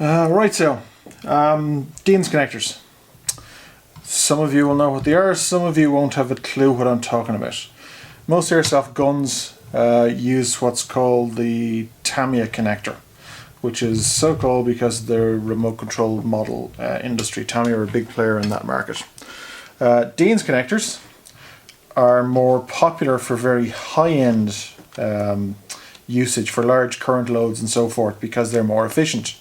Right, so Dean's connectors. Some of you will know what they are, some of you won't have a clue what I'm talking about. Most airsoft guns use what's called the Tamiya connector, which is so called because they're remote controlled model industry. Tamiya are a big player in that market. Dean's connectors are more popular for very high-end usage for large current loads and so forth because they're more efficient.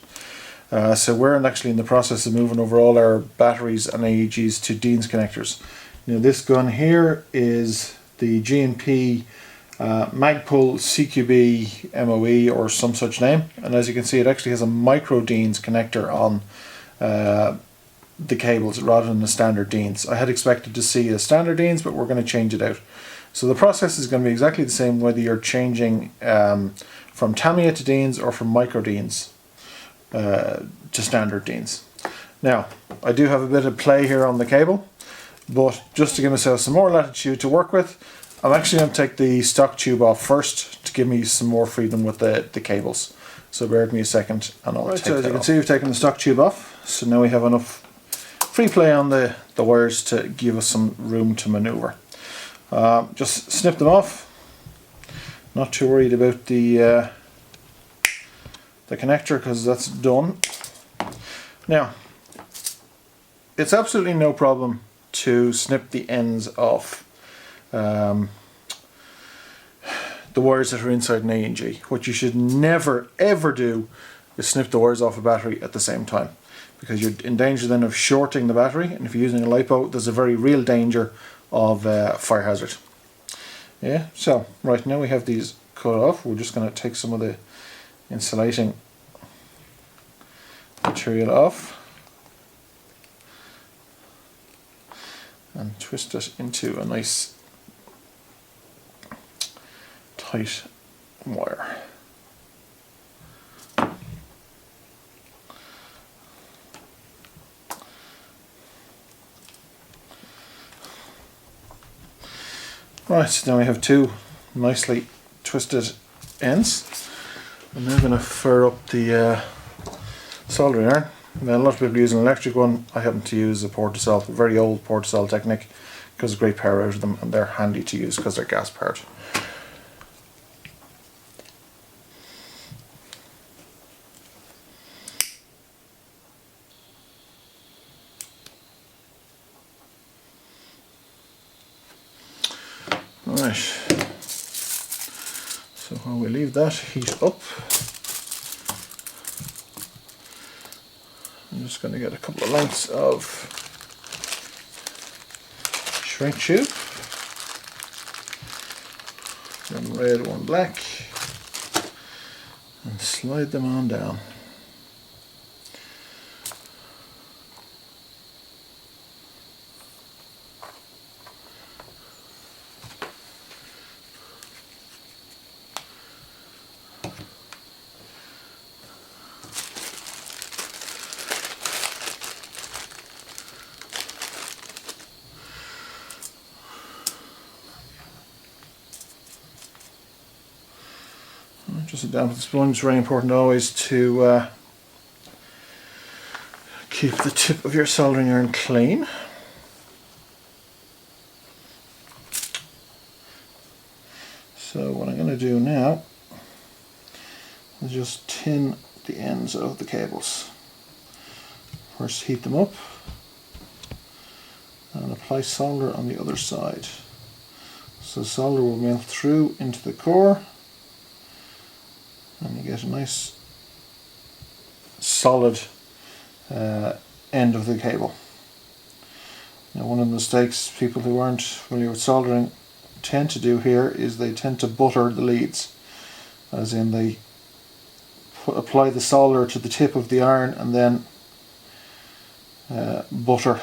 So we're actually in the process of moving over all our batteries and AEGs to Dean's connectors. Now this gun here is the G&P Magpul CQB MOE or some such name, and as you can see it actually has a micro Dean's connector on the cables rather than the standard Dean's. I had expected to see a standard Dean's, but we're going to change it out. So the process is going to be exactly the same whether you're changing from Tamiya to Dean's or from micro Dean's to standard Dean's. Now I do have a bit of play here on the cable, but just to give myself some more latitude to work with, I'm actually going to take the stock tube off first to give me some more freedom with the cables. So bear with me a second and I'll take that off. As you can see, we've taken the stock tube off, so now we have enough free play on the wires to give us some room to maneuver. Just snip them off. Not too worried about the connector because that's done. Now, it's absolutely no problem to snip the ends off the wires that are inside an AEG. What you should never ever do is snip the wires off a battery at the same time, because you're in danger then of shorting the battery, and if you're using a LiPo there's a very real danger of fire hazard. Yeah, so right now we have these cut off. We're just going to take some of the insulating material off and twist it into a nice tight wire. Right, now we have two nicely twisted ends. I'm now going to fire up the soldering iron. Now, a lot of people use an electric one. I happen to use a port-to-cell, a very old port-to-cell technique, because there's great power out of them and they're handy to use because they're gas powered. Right, so while we leave that heat up, I'm just going to get a couple of lengths of shrink tube, one red, one black, and slide them on down. Just down with the sponge. It's very important always to keep the tip of your soldering iron clean. So what I'm going to do now is just tin the ends of the cables. First heat them up and apply solder on the other side. So solder will melt through into the core, and you get a nice solid end of the cable. Now, one of the mistakes people who aren't familiar with soldering tend to do here is they tend to butter the leads, as in they apply the solder to the tip of the iron and then butter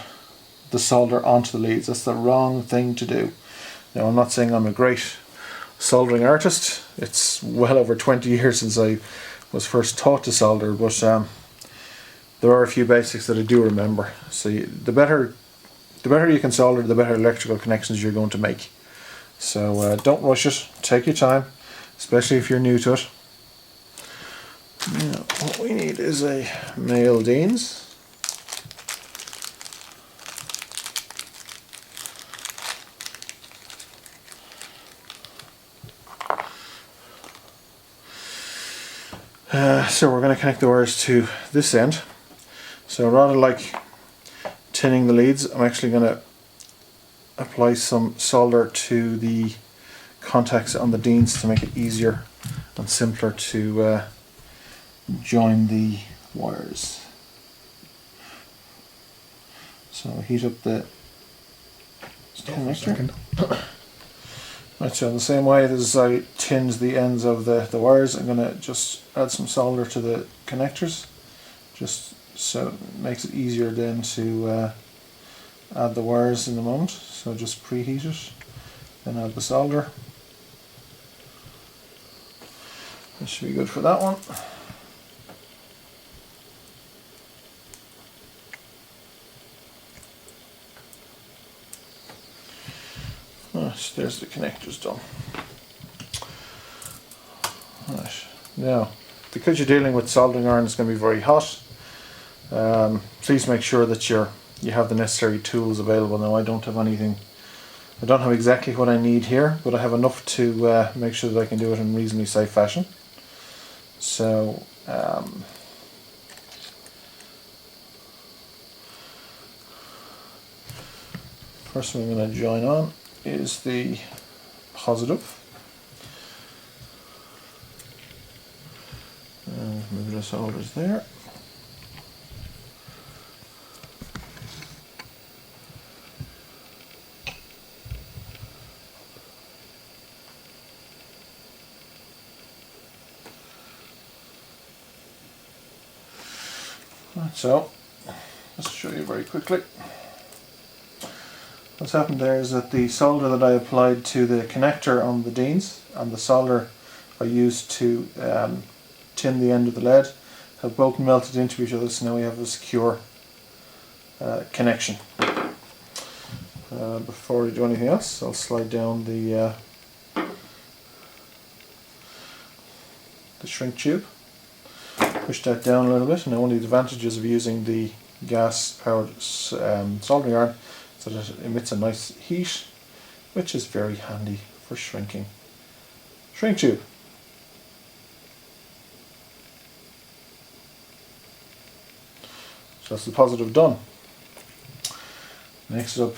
the solder onto the leads. That's the wrong thing to do. Now, I'm not saying I'm a great soldering artist. It's well over 20 years since I was first taught to solder, but there are a few basics that I do remember. So the better you can solder, the better electrical connections you're going to make. So don't rush it, take your time, especially if you're new to it. Now, what we need is a male Dean's. So we're going to connect the wires to this end. So rather like tinning the leads, I'm actually going to apply some solder to the contacts on the Dean's to make it easier and simpler to join the wires. So I'll heat up the connector. Right, so in the same way as I tinned the ends of the wires, I'm going to just add some solder to the connectors, just so it makes it easier then to add the wires in the moment. So just preheat it, then add the solder. That should be good for that one. Right, there's the connectors done. Right, now, because you're dealing with soldering iron, it's going to be very hot. Please make sure that you have the necessary tools available. Now, I don't have anything. I don't have exactly what I need here, but I have enough to make sure that I can do it in reasonably safe fashion. So, first one I'm going to join on is the positive. And move the solders there. Right, so let's show you very quickly. What's happened there is that the solder that I applied to the connector on the Dean's and the solder I used to tin the end of the lead have both melted into each other, so now we have a secure connection. Before we do anything else, I'll slide down the shrink tube, push that down a little bit. Now, one of the advantages of using the gas powered soldering iron so that it emits a nice heat, which is very handy for shrinking. Shrink tube. So that's the positive done. Next up,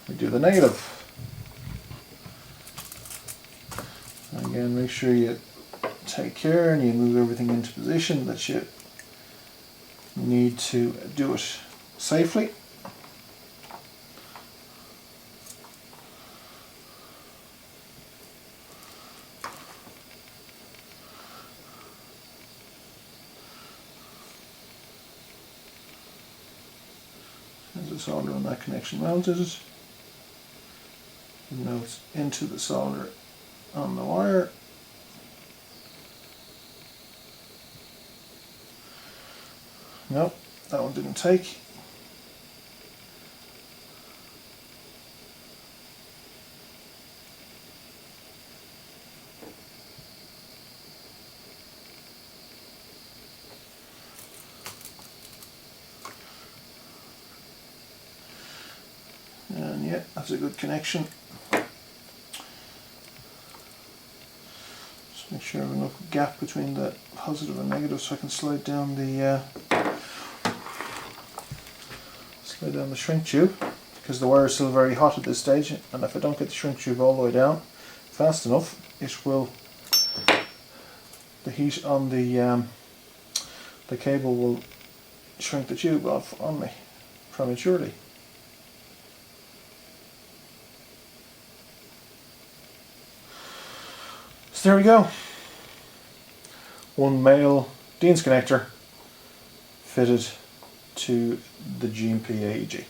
we do the negative. Again, make sure you take care and you move everything into position that you need to do it safely. There's the solder on that connection mounted. And now it's into the solder on the wire. Nope, that one didn't take. And yeah, that's a good connection. Just make sure I have enough gap between the positive and negative so I can slide down the shrink tube, because the wire is still very hot at this stage, and if I don't get the shrink tube all the way down fast enough, it will, the heat on the cable will shrink the tube off on me prematurely. So there we go. One male Dean's connector fitted to the G&P AEG.